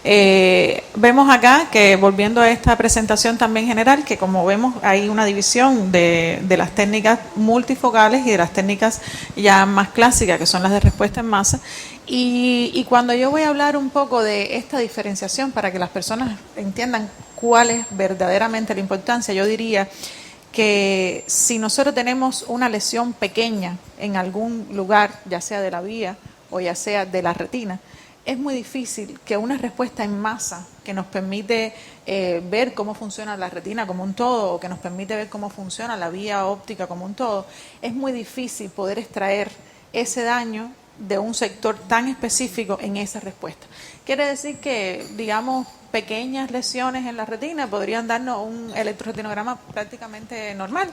Vemos acá que, volviendo a esta presentación también general, que como vemos hay una división de las técnicas multifocales y de las técnicas ya más clásicas, que son las de respuesta en masa. Y cuando yo voy a hablar un poco de esta diferenciación para que las personas entiendan cuál es verdaderamente la importancia, yo diría que si nosotros tenemos una lesión pequeña en algún lugar, ya sea de la vía o ya sea de la retina, es muy difícil que una respuesta en masa que nos permite ver cómo funciona la retina como un todo, o que nos permite ver cómo funciona la vía óptica como un todo, es muy difícil poder extraer ese daño de un sector tan específico en esa respuesta. Quiere decir que, digamos, pequeñas lesiones en la retina podrían darnos un electroretinograma prácticamente normal.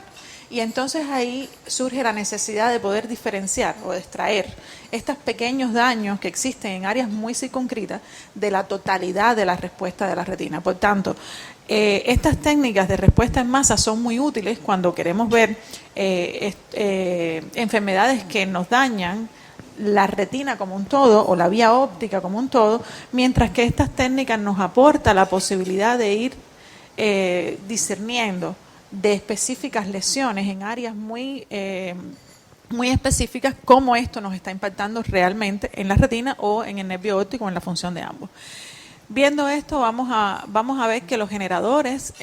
Y entonces ahí surge la necesidad de poder diferenciar o de extraer estos pequeños daños que existen en áreas muy circunscritas de la totalidad de la respuesta de la retina. Por tanto, estas técnicas de respuesta en masa son muy útiles cuando queremos ver enfermedades que nos dañan la retina como un todo o la vía óptica como un todo, mientras que estas técnicas nos aportan la posibilidad de ir discerniendo de específicas lesiones en áreas muy específicas, cómo esto nos está impactando realmente en la retina o en el nervio óptico o en la función de ambos. Viendo esto, vamos a ver que los generadores,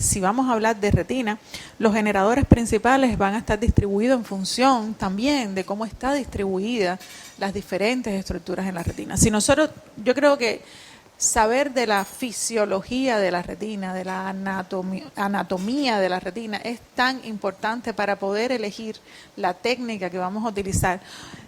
si vamos a hablar de retina, los generadores principales van a estar distribuidos en función también de cómo está distribuida las diferentes estructuras en la retina. Yo creo que saber de la fisiología de la retina, de la anatomía de la retina, es tan importante para poder elegir la técnica que vamos a utilizar,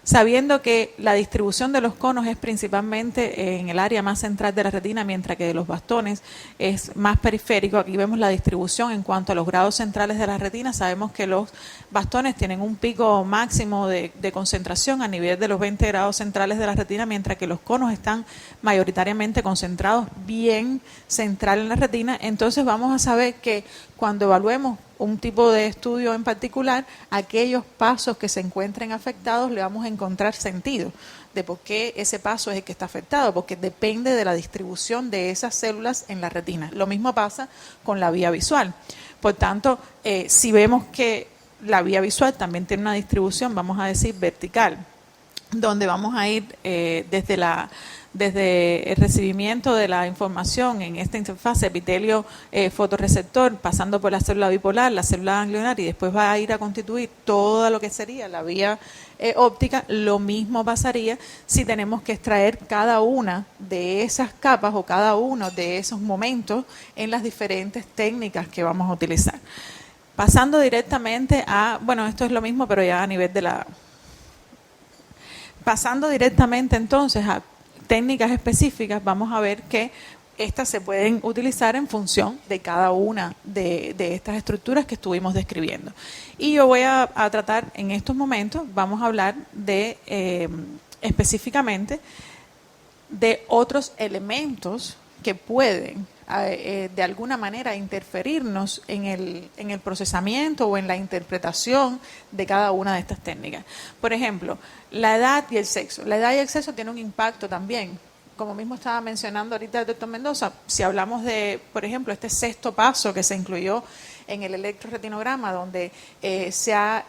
sabiendo que la distribución de los conos es principalmente en el área más central de la retina, mientras que de los bastones es más periférico. Aquí vemos la distribución en cuanto a los grados centrales de la retina. Sabemos que los bastones tienen un pico máximo de concentración a nivel de los 20 grados centrales de la retina, mientras que los conos están mayoritariamente concentrados bien central en la retina. Entonces vamos a saber que cuando evaluemos un tipo de estudio en particular, aquellos pasos que se encuentren afectados le vamos a encontrar sentido de por qué ese paso es el que está afectado, porque depende de la distribución de esas células en la retina. Lo mismo pasa con la vía visual. Por tanto, si vemos que la vía visual también tiene una distribución, vamos a decir, vertical, donde vamos a ir desde el recibimiento de la información en esta interfaz epitelio fotorreceptor, pasando por la célula bipolar, la célula ganglionar, y después va a ir a constituir todo lo que sería la vía óptica. Lo mismo pasaría si tenemos que extraer cada una de esas capas o cada uno de esos momentos en las diferentes técnicas que vamos a utilizar. Pasando directamente esto es lo mismo, pero ya a nivel de la... Pasando directamente entonces a técnicas específicas, vamos a ver que estas se pueden utilizar en función de cada una de estas estructuras que estuvimos describiendo. Y yo voy a tratar en estos momentos, vamos a hablar de específicamente de otros elementos que pueden de alguna manera interferirnos en el procesamiento o en la interpretación de cada una de estas técnicas. Por ejemplo, la edad y el sexo. La edad y el sexo tienen un impacto también. Como mismo estaba mencionando ahorita el doctor Mendoza, si hablamos de, por ejemplo, este sexto paso que se incluyó en el electroretinograma, donde se ha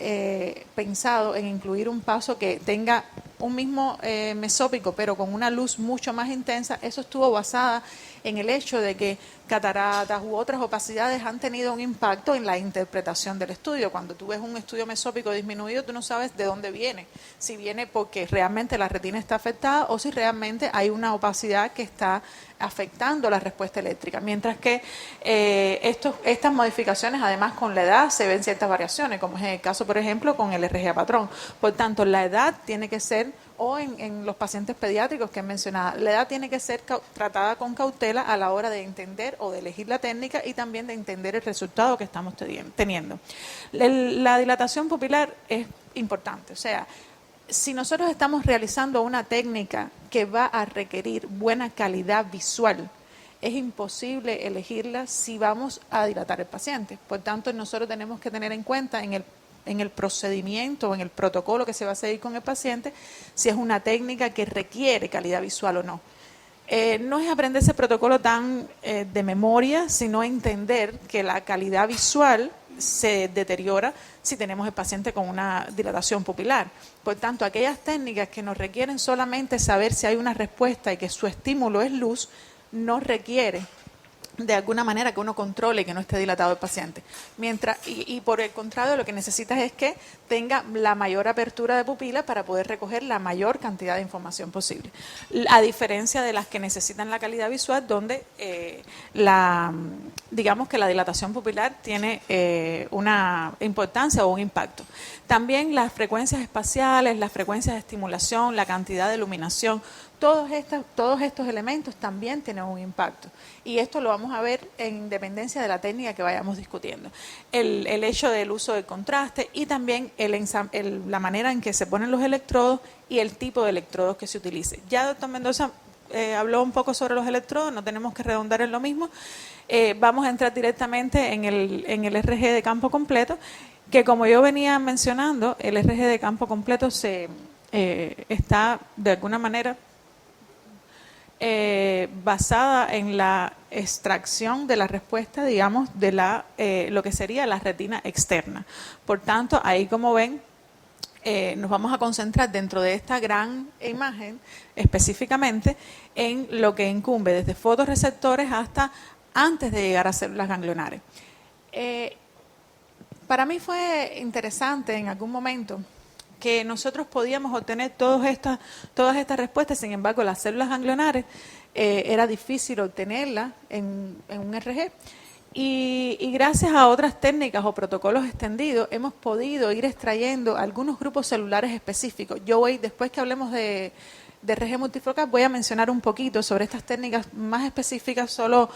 pensado en incluir un paso que tenga un mismo mesópico, pero con una luz mucho más intensa, eso estuvo basada en el hecho de que cataratas u otras opacidades han tenido un impacto en la interpretación del estudio. Cuando tú ves un estudio mesópico disminuido, tú no sabes de dónde viene, si viene porque realmente la retina está afectada o si realmente hay una opacidad que está afectando la respuesta eléctrica. Mientras que estas modificaciones, además con la edad, se ven ciertas variaciones, como es el caso, por ejemplo, con el RGA patrón. Por tanto, la edad tiene que ser, o en los pacientes pediátricos que he mencionado, la edad tiene que ser tratada con cautela a la hora de entender o de elegir la técnica y también de entender el resultado que estamos teniendo. La dilatación pupilar es importante, o sea, si nosotros estamos realizando una técnica que va a requerir buena calidad visual, es imposible elegirla si vamos a dilatar el paciente. Por tanto, nosotros tenemos que tener en cuenta en el procedimiento, en el protocolo que se va a seguir con el paciente, si es una técnica que requiere calidad visual o no. no es aprender ese protocolo tan de memoria, sino entender que la calidad visual se deteriora si tenemos el paciente con una dilatación pupilar. Por tanto, aquellas técnicas que nos requieren solamente saber si hay una respuesta y que su estímulo es luz, no requiere de alguna manera que uno controle que no esté dilatado el paciente. Y por el contrario, lo que necesitas es que tenga la mayor apertura de pupila para poder recoger la mayor cantidad de información posible. A diferencia de las que necesitan la calidad visual, donde digamos que la dilatación pupilar tiene una importancia o un impacto. También las frecuencias espaciales, las frecuencias de estimulación, la cantidad de iluminación, todos estos elementos también tienen un impacto. Y esto lo vamos a ver en independencia de la técnica que vayamos discutiendo. El hecho del uso del contraste y también la manera en que se ponen los electrodos y el tipo de electrodos que se utilice. Ya doctor Mendoza habló un poco sobre los electrodos, no tenemos que redundar en lo mismo. Vamos a entrar directamente en el RG de campo completo, que como yo venía mencionando, el RG de campo completo está de alguna manera basada en la extracción de la respuesta, digamos, de lo que sería la retina externa. Por tanto, ahí como ven, nos vamos a concentrar dentro de esta gran imagen específicamente en lo que incumbe desde fotorreceptores hasta antes de llegar a células ganglionares. Para mí fue interesante en algún momento que nosotros podíamos obtener todas estas respuestas, sin embargo las células ganglionares era difícil obtenerlas en un RG. Y gracias a otras técnicas o protocolos extendidos hemos podido ir extrayendo algunos grupos celulares específicos. Después que hablemos de RG multifocal, voy a mencionar un poquito sobre estas técnicas más específicas, solo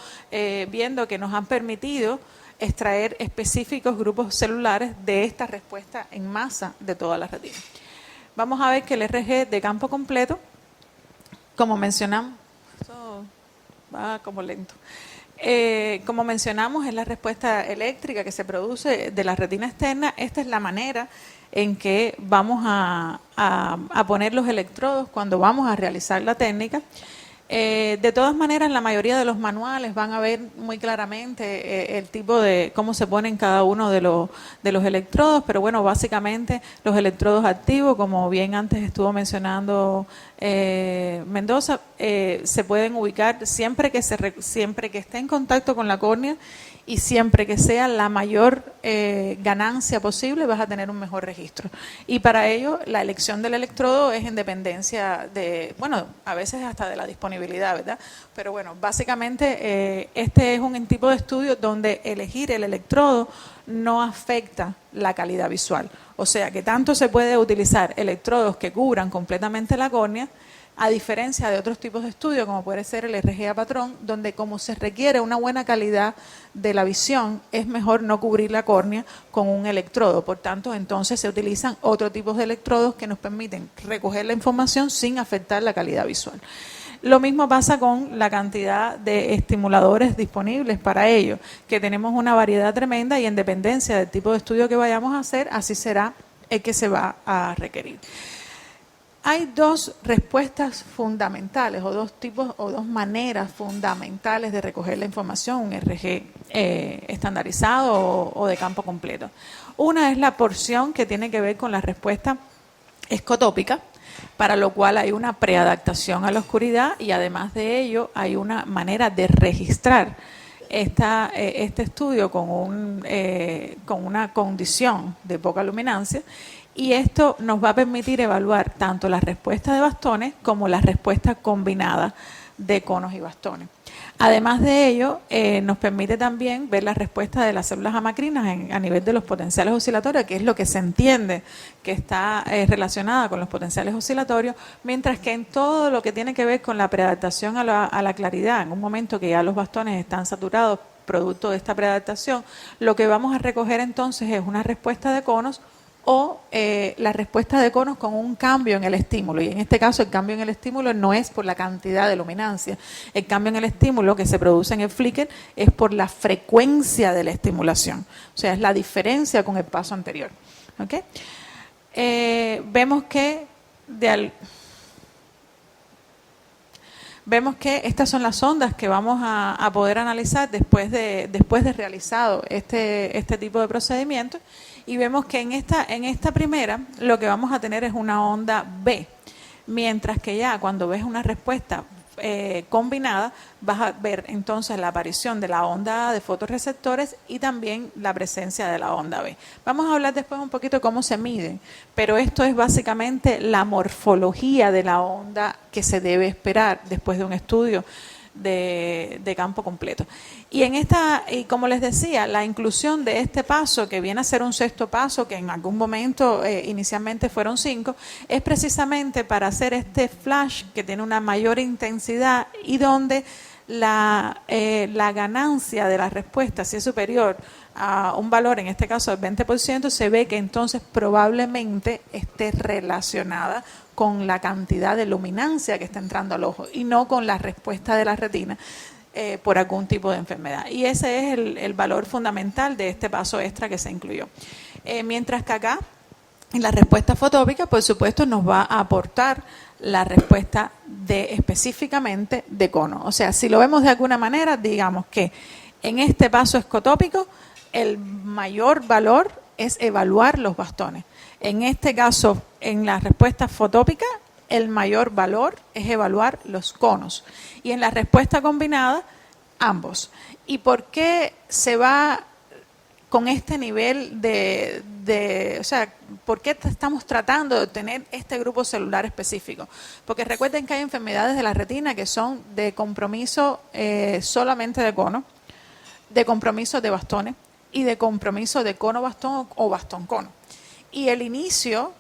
viendo que nos han permitido extraer específicos grupos celulares de esta respuesta en masa de toda la retina. Vamos a ver que el RG de campo completo, como mencionamos, eso va como lento. Como mencionamos, es la respuesta eléctrica que se produce de la retina externa. Esta es la manera en que vamos a poner los electrodos cuando vamos a realizar la técnica. De todas maneras, la mayoría de los manuales van a ver muy claramente el tipo de cómo se ponen cada uno de los electrodos, pero bueno, básicamente los electrodos activos, como bien antes estuvo mencionando Mendoza, se pueden ubicar siempre que esté en contacto con la córnea y siempre que sea la mayor ganancia posible, vas a tener un mejor registro. Y para ello, la elección del electrodo es en dependencia de, bueno, a veces hasta de la disponibilidad, ¿verdad? Pero bueno, básicamente este es un tipo de estudio donde elegir el electrodo no afecta la calidad visual. O sea que tanto se puede utilizar electrodos que cubran completamente la córnea, a diferencia de otros tipos de estudios, como puede ser el RGA patrón, donde como se requiere una buena calidad de la visión, es mejor no cubrir la córnea con un electrodo. Por tanto, entonces se utilizan otros tipos de electrodos que nos permiten recoger la información sin afectar la calidad visual. Lo mismo pasa con la cantidad de estimuladores disponibles para ello, que tenemos una variedad tremenda y en dependencia del tipo de estudio que vayamos a hacer, así será el que se va a requerir. Hay dos respuestas fundamentales o dos maneras fundamentales de recoger la información, un RG estandarizado o de campo completo. Una es la porción que tiene que ver con la respuesta escotópica, para lo cual hay una preadaptación a la oscuridad y además de ello hay una manera de registrar este estudio con una condición de poca luminancia. Y esto nos va a permitir evaluar tanto la respuesta de bastones como la respuesta combinada de conos y bastones. Además de ello, nos permite también ver la respuesta de las células amacrinas a nivel de los potenciales oscilatorios, que es lo que se entiende que está relacionada con los potenciales oscilatorios, mientras que en todo lo que tiene que ver con la preadaptación a la claridad, en un momento que ya los bastones están saturados producto de esta preadaptación, lo que vamos a recoger entonces es una respuesta de conos o la respuesta de conos con un cambio en el estímulo. Y en este caso el cambio en el estímulo no es por la cantidad de luminancia. El cambio en el estímulo que se produce en el flicker es por la frecuencia de la estimulación. O sea, es la diferencia con el paso anterior. ¿Okay? Vemos que vemos que estas son las ondas que vamos a poder analizar después de realizado este tipo de procedimiento, y vemos que en esta primera lo que vamos a tener es una onda B, mientras que ya cuando ves una respuesta combinada, vas a ver entonces la aparición de la onda A de fotorreceptores y también la presencia de la onda B. Vamos a hablar después un poquito de cómo se miden, pero esto es básicamente la morfología de la onda que se debe esperar después de un estudio de campo completo. Y como les decía, la inclusión de este paso, que viene a ser un sexto paso, que en algún momento inicialmente fueron 5, es precisamente para hacer este flash que tiene una mayor intensidad y donde la ganancia de la respuesta, si es superior a un valor, en este caso del 20%, se ve que entonces probablemente esté relacionada con la cantidad de luminancia que está entrando al ojo y no con la respuesta de la retina por algún tipo de enfermedad. Y ese es el valor fundamental de este paso extra que se incluyó. Mientras que acá, en la respuesta fotópica, por supuesto, nos va a aportar la respuesta específicamente de cono. O sea, si lo vemos de alguna manera, digamos que en este paso escotópico, el mayor valor es evaluar los bastones. En este caso, en la respuesta fotópica, el mayor valor es evaluar los conos. Y en la respuesta combinada, ambos. ¿Y por qué se va con este nivel o sea, por qué estamos tratando de obtener este grupo celular específico? Porque recuerden que hay enfermedades de la retina que son de compromiso solamente de cono, de compromiso de bastones y de compromiso de cono-bastón o bastón-cono. Y el inicio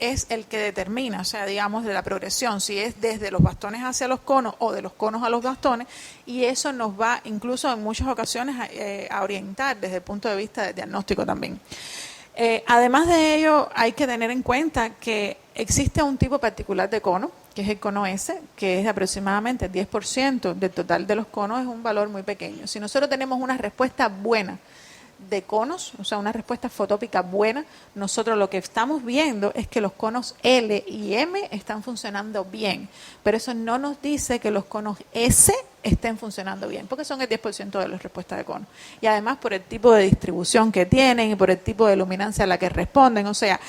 es el que determina, o sea, digamos, de la progresión, si es desde los bastones hacia los conos o de los conos a los bastones, y eso nos va incluso en muchas ocasiones a orientar desde el punto de vista del diagnóstico también. Además de ello, hay que tener en cuenta que existe un tipo particular de cono, que es el cono S, que es aproximadamente el 10% del total de los conos, es un valor muy pequeño. Si nosotros tenemos una respuesta buena de conos, o sea, una respuesta fotópica buena, nosotros lo que estamos viendo es que los conos L y M están funcionando bien, pero eso no nos dice que los conos S estén funcionando bien, porque son el 10% de las respuestas de cono. Y además por el tipo de distribución que tienen y por el tipo de luminancia a la que responden. O sea,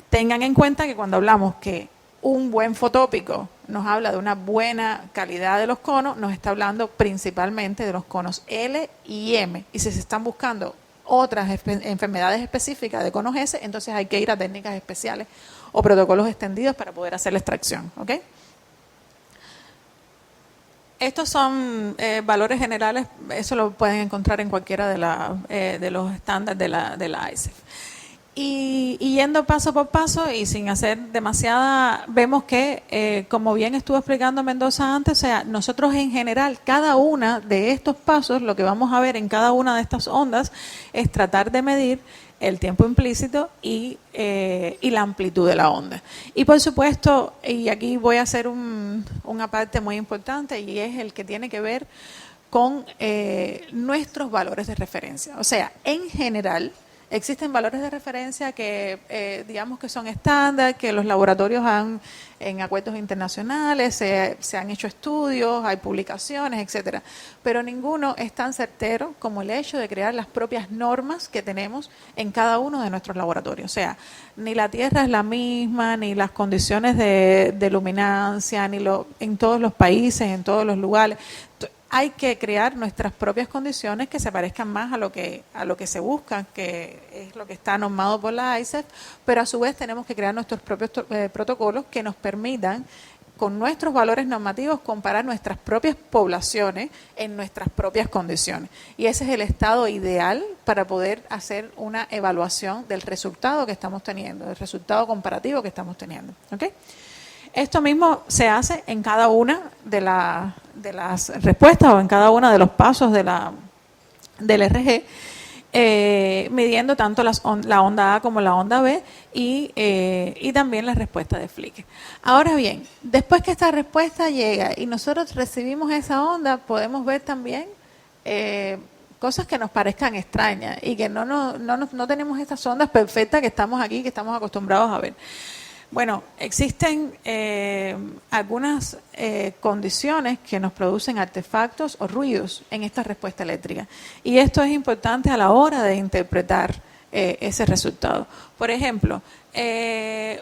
tengan en cuenta que cuando hablamos que un buen fotópico nos habla de una buena calidad de los conos, nos está hablando principalmente de los conos L y M. Y si se están buscando otras enfermedades específicas de conos S, entonces hay que ir a técnicas especiales o protocolos extendidos para poder hacer la extracción. ¿Ok? Estos son valores generales, eso lo pueden encontrar en cualquiera de los estándares de la ICEF. Y yendo paso por paso y sin hacer demasiada, vemos que, como bien estuvo explicando Mendoza antes, o sea, nosotros en general, cada una de estos pasos, lo que vamos a ver en cada una de estas ondas es tratar de medir el tiempo implícito y la amplitud de la onda. Y por supuesto, y aquí voy a hacer una parte muy importante, y es el que tiene que ver con nuestros valores de referencia. O sea, en general, existen valores de referencia que digamos que son estándar, que los laboratorios en acuerdos internacionales se han hecho estudios, hay publicaciones, etcétera, pero ninguno es tan certero como el hecho de crear las propias normas que tenemos en cada uno de nuestros laboratorios. O sea, ni la Tierra es la misma, ni las condiciones de luminancia, en todos los países, en todos los lugares. Hay que crear nuestras propias condiciones que se parezcan más a lo que se busca, que es lo que está normado por la ICEF, pero a su vez tenemos que crear nuestros propios protocolos que nos permitan, con nuestros valores normativos, comparar nuestras propias poblaciones en nuestras propias condiciones. Y ese es el estado ideal para poder hacer una evaluación del resultado que estamos teniendo, del resultado comparativo que estamos teniendo. ¿Ok? Esto mismo se hace en cada una de las respuestas o en cada uno de los pasos del RG, midiendo tanto la onda A como la onda B y también la respuesta de Flickr. Ahora bien, después que esta respuesta llega y nosotros recibimos esa onda, podemos ver también cosas que nos parezcan extrañas y que no tenemos estas ondas perfectas que estamos aquí, que estamos acostumbrados a ver. Bueno, existen algunas condiciones que nos producen artefactos o ruidos en esta respuesta eléctrica. Y esto es importante a la hora de interpretar ese resultado. Por ejemplo,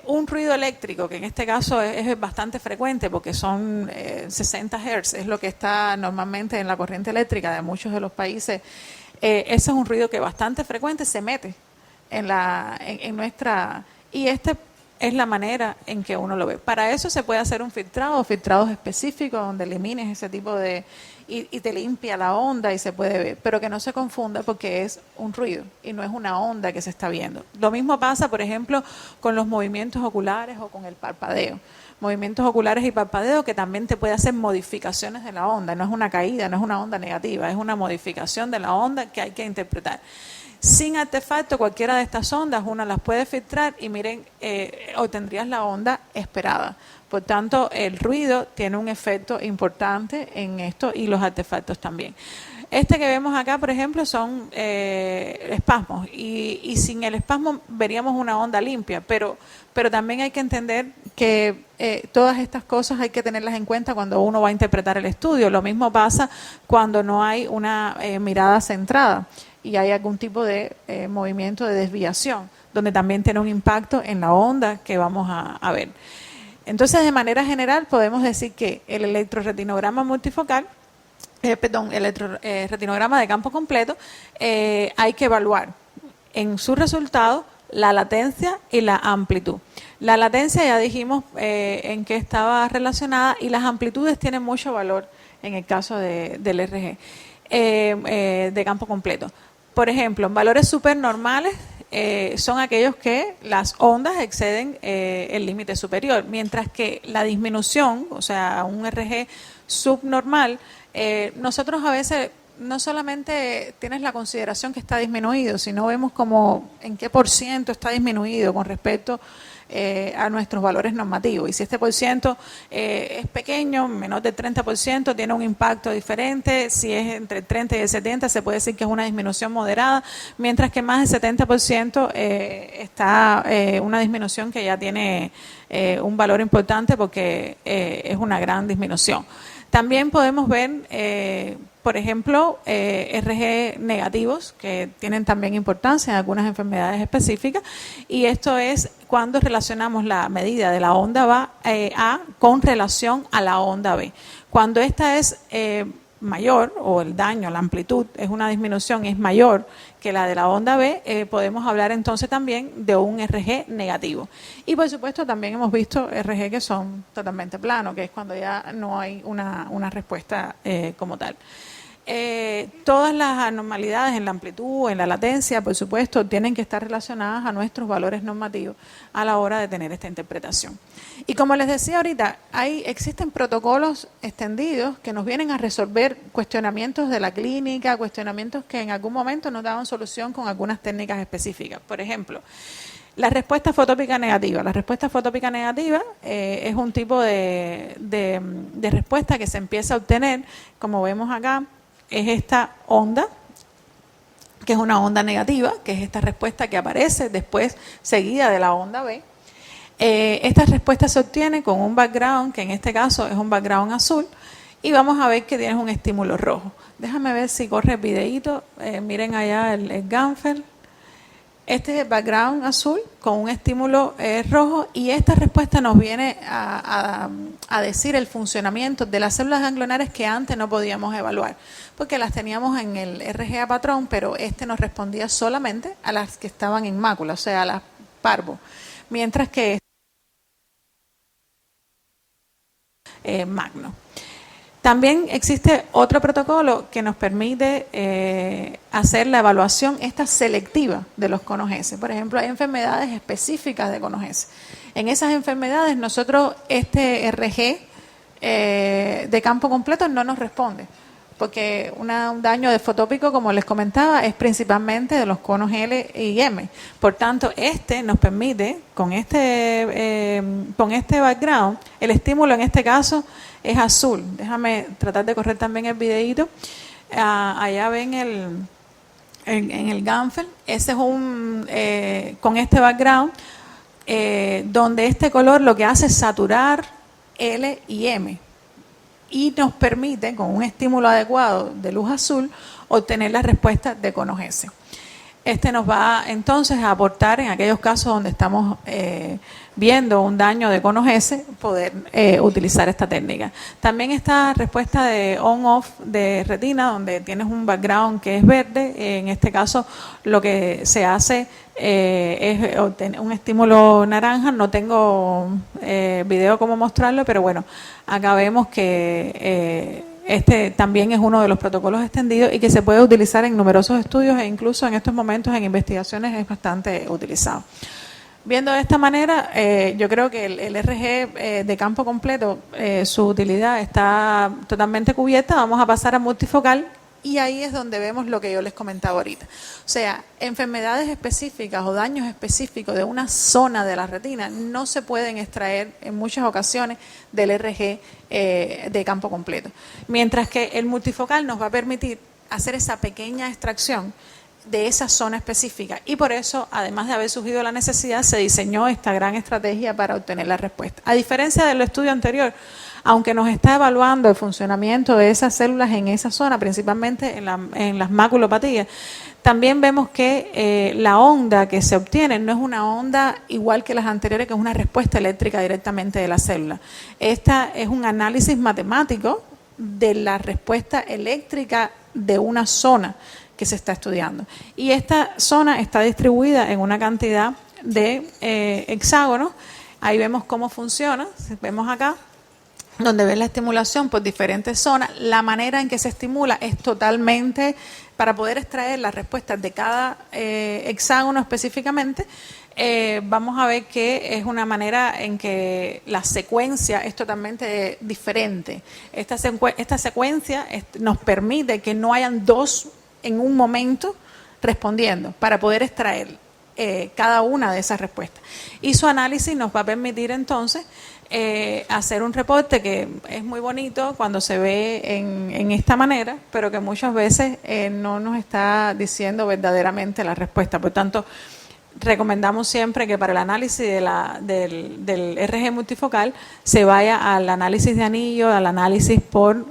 un ruido eléctrico, que en este caso es bastante frecuente porque son 60 Hz, es lo que está normalmente en la corriente eléctrica de muchos de los países. Ese es un ruido que bastante frecuente se mete en nuestra... Y este es la manera en que uno lo ve. Para eso se puede hacer un filtrado, filtrados específicos donde elimines ese tipo de... Y te limpia la onda y se puede ver, pero que no se confunda porque es un ruido y no es una onda que se está viendo. Lo mismo pasa, por ejemplo, con los movimientos oculares o con el parpadeo. Movimientos oculares y parpadeo que también te puede hacer modificaciones de la onda. No es una caída, no es una onda negativa, es una modificación de la onda que hay que interpretar. Sin artefacto, cualquiera de estas ondas, una las puede filtrar y miren, obtendrías la onda esperada. Por tanto, el ruido tiene un efecto importante en esto y los artefactos también. Este que vemos acá, por ejemplo, son espasmos y sin el espasmo veríamos una onda limpia, pero también hay que entender que todas estas cosas hay que tenerlas en cuenta cuando uno va a interpretar el estudio. Lo mismo pasa cuando no hay una mirada centrada y hay algún tipo de movimiento de desviación, donde también tiene un impacto en la onda que vamos a ver. Entonces, de manera general, podemos decir que el electroretinograma multifocal, retinograma de campo completo, hay que evaluar en su resultado la latencia y la amplitud. La latencia ya dijimos en qué estaba relacionada y las amplitudes tienen mucho valor en el caso del RG de campo completo. Por ejemplo, en valores supernormales son aquellos que las ondas exceden el límite superior, mientras que la disminución, o sea, un RG subnormal, nosotros a veces no solamente tienes la consideración que está disminuido, sino vemos como en qué por ciento está disminuido con respecto a nuestros valores normativos. Y si este por ciento es pequeño, menos del 30%, tiene un impacto diferente. Si es entre el 30 y el 70, se puede decir que es una disminución moderada, mientras que más del 70% está una disminución que ya tiene un valor importante porque es una gran disminución. También podemos ver, por ejemplo, RG negativos, que tienen también importancia en algunas enfermedades específicas, y esto es cuando relacionamos la medida de la onda A con relación a la onda B. Cuando esta es mayor, o el daño, la amplitud, es una disminución, es mayor que la de la onda B, podemos hablar entonces también de un RG negativo. Y por supuesto también hemos visto RG que son totalmente planos, que es cuando ya no hay una respuesta como tal. Todas las anormalidades en la amplitud, en la latencia, por supuesto, tienen que estar relacionadas a nuestros valores normativos a la hora de tener esta interpretación. Y como les decía ahorita, existen protocolos extendidos que nos vienen a resolver cuestionamientos de la clínica, cuestionamientos que en algún momento nos daban solución con algunas técnicas específicas. Por ejemplo, la respuesta fotópica negativa. La respuesta fotópica negativa es un tipo de respuesta que se empieza a obtener, como vemos acá, es esta onda, que es una onda negativa, que es esta respuesta que aparece después seguida de la onda B. Esta respuesta se obtiene con un background, que en este caso es un background azul, y vamos a ver que tienes un estímulo rojo. Déjame ver si corre el videíto. Miren allá el Ganfel. Este es el background azul con un estímulo rojo, y esta respuesta nos viene a decir el funcionamiento de las células ganglionares que antes no podíamos evaluar, porque las teníamos en el RGA patrón, pero este nos respondía solamente a las que estaban en mácula, o sea, a las parvo, mientras que magno. También existe otro protocolo que nos permite hacer la evaluación esta selectiva de los conos S. Por ejemplo, hay enfermedades específicas de conos S. En esas enfermedades nosotros este RG de campo completo no nos responde, porque un daño de fotópico, como les comentaba, es principalmente de los conos L y M. Por tanto, este nos permite, con este background, el estímulo en este caso es azul. Déjame tratar de correr también el videíto. Allá ven en el Ganfel. Ese es con este background, donde este color lo que hace es saturar L y M y nos permite, con un estímulo adecuado de luz azul, obtener la respuesta de conos S. Este nos va entonces a aportar, en aquellos casos donde estamos viendo un daño de conos S, poder utilizar esta técnica. También esta respuesta de on-off de retina, donde tienes un background que es verde. En este caso lo que se hace es obtener un estímulo naranja. No tengo video como mostrarlo, pero bueno, acá vemos que este también es uno de los protocolos extendidos y que se puede utilizar en numerosos estudios e incluso en estos momentos en investigaciones es bastante utilizado. Viendo de esta manera, yo creo que el RG de campo completo, su utilidad está totalmente cubierta. Vamos a pasar a multifocal y ahí es donde vemos lo que yo les comentaba ahorita. O sea, enfermedades específicas o daños específicos de una zona de la retina no se pueden extraer en muchas ocasiones del RG de campo completo. Mientras que el multifocal nos va a permitir hacer esa pequeña extracción de esa zona específica y por eso, además de haber surgido la necesidad, se diseñó esta gran estrategia para obtener la respuesta. A diferencia del estudio anterior, aunque nos está evaluando el funcionamiento de esas células en esa zona, principalmente en las maculopatías, también vemos que la onda que se obtiene no es una onda igual que las anteriores, que es una respuesta eléctrica directamente de la célula. Esta es un análisis matemático de la respuesta eléctrica de una zona que se está estudiando. Y esta zona está distribuida en una cantidad de hexágonos. Ahí vemos cómo funciona. Vemos acá, donde ven la estimulación por diferentes zonas. La manera en que se estimula es totalmente para poder extraer las respuestas de cada hexágono específicamente. Vamos a ver que es una manera en que la secuencia es totalmente diferente. Esta secuencia nos permite que no hayan dos en un momento respondiendo para poder extraer cada una de esas respuestas. Y su análisis nos va a permitir entonces hacer un reporte que es muy bonito cuando se ve en esta manera, pero que muchas veces no nos está diciendo verdaderamente la respuesta. Por tanto, recomendamos siempre que para el análisis del RG multifocal se vaya al análisis de anillo, al análisis por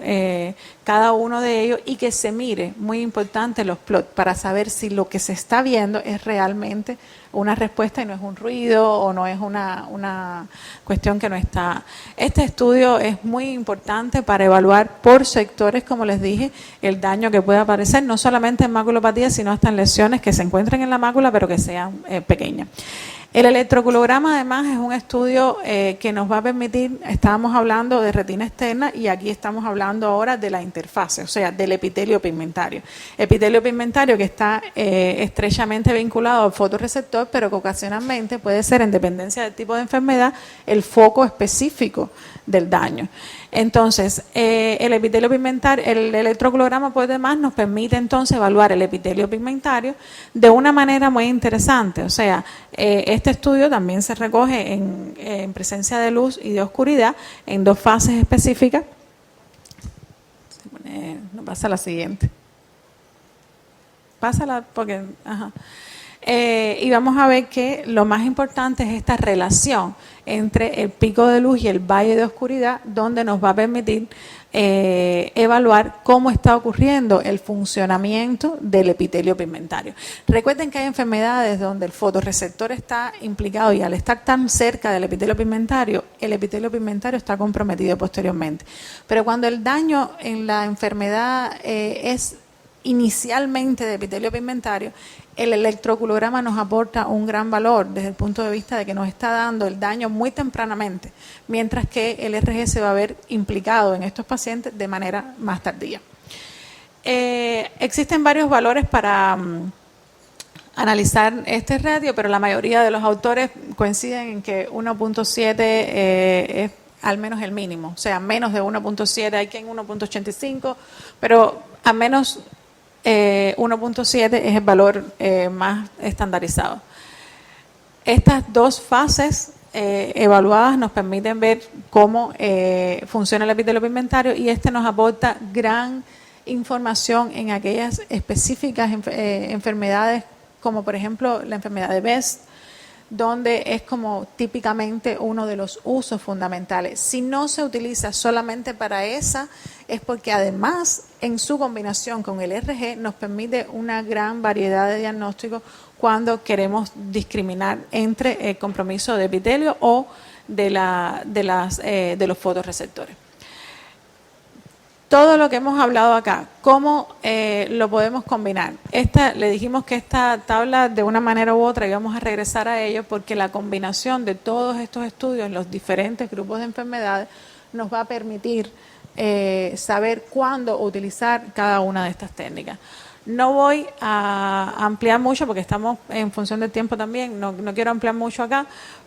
cada uno de ellos y que se mire, muy importante, los plots para saber si lo que se está viendo es realmente una respuesta y no es un ruido o no es una cuestión que no está. Este estudio es muy importante para evaluar por sectores, como les dije, el daño que puede aparecer, no solamente en maculopatía, sino hasta en lesiones que se encuentren en la mácula, pero que sean pequeñas. El electroculograma, además, es un estudio que nos va a permitir, estábamos hablando de retina externa y aquí estamos hablando ahora de la interfase, o sea, del epitelio pigmentario. Epitelio pigmentario que está estrechamente vinculado al fotorreceptor, pero que ocasionalmente puede ser, en dependencia del tipo de enfermedad, el foco específico del daño. Entonces, el epitelio pigmentario, el electroculograma, por demás, nos permite entonces evaluar el epitelio pigmentario de una manera muy interesante. O sea, este estudio también se recoge en presencia de luz y de oscuridad en dos fases específicas. No pasa la siguiente. Pásala porque... Ajá. Y vamos a ver que lo más importante es esta relación entre el pico de luz y el valle de oscuridad, donde nos va a permitir evaluar cómo está ocurriendo el funcionamiento del epitelio pigmentario. Recuerden que hay enfermedades donde el fotorreceptor está implicado y al estar tan cerca del epitelio pigmentario, el epitelio pigmentario está comprometido posteriormente. Pero cuando el daño en la enfermedad es inicialmente de epitelio pigmentario, el electroculograma nos aporta un gran valor desde el punto de vista de que nos está dando el daño muy tempranamente, mientras que el RG se va a ver implicado en estos pacientes de manera más tardía. Existen varios valores para analizar este radio, pero la mayoría de los autores coinciden en que 1.7 es al menos el mínimo, o sea, menos de 1.7, hay quien 1.85, pero a menos 1.7 es el valor más estandarizado. Estas dos fases evaluadas nos permiten ver cómo funciona el epitelio pigmentario y este nos aporta gran información en aquellas específicas enfermedades como por ejemplo la enfermedad de Best, donde es como típicamente uno de los usos fundamentales. Si no se utiliza solamente para esa, es porque además en su combinación con el RG nos permite una gran variedad de diagnósticos cuando queremos discriminar entre el compromiso de epitelio o de los fotorreceptores. Todo lo que hemos hablado acá, ¿cómo lo podemos combinar? Le dijimos que esta tabla de una manera u otra íbamos a regresar a ello porque la combinación de todos estos estudios en los diferentes grupos de enfermedades nos va a permitir saber cuándo utilizar cada una de estas técnicas. No voy a ampliar mucho porque estamos en función del tiempo también, no quiero ampliar mucho acá,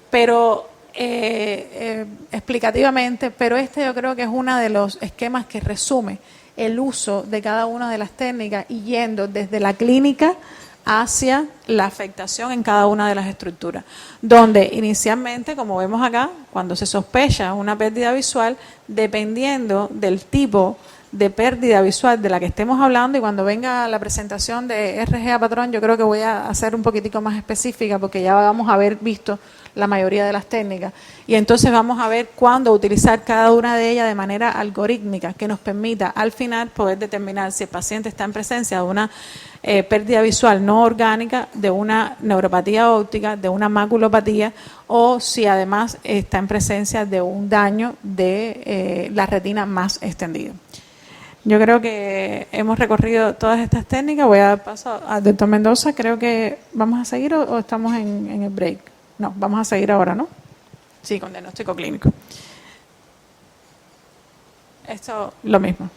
pero explicativamente, pero yo creo que es uno de los esquemas que resume el uso de cada una de las técnicas y yendo desde la clínica hacia la afectación en cada una de las estructuras, donde inicialmente, como vemos acá, cuando se sospecha una pérdida visual, dependiendo del tipo de pérdida visual de la que estemos hablando, y cuando venga la presentación de RGA Patrón, yo creo que voy a hacer un poquitico más específica porque ya vamos a haber visto la mayoría de las técnicas, y entonces vamos a ver cuándo utilizar cada una de ellas de manera algorítmica que nos permita al final poder determinar si el paciente está en presencia de una pérdida visual no orgánica, de una neuropatía óptica, de una maculopatía, o si además está en presencia de un daño de la retina más extendido. Yo creo que hemos recorrido todas estas técnicas. Voy a dar paso al doctor Mendoza. Creo que vamos a seguir o estamos en el break. No, vamos a seguir ahora, ¿no? Sí, con diagnóstico clínico. Esto, lo mismo.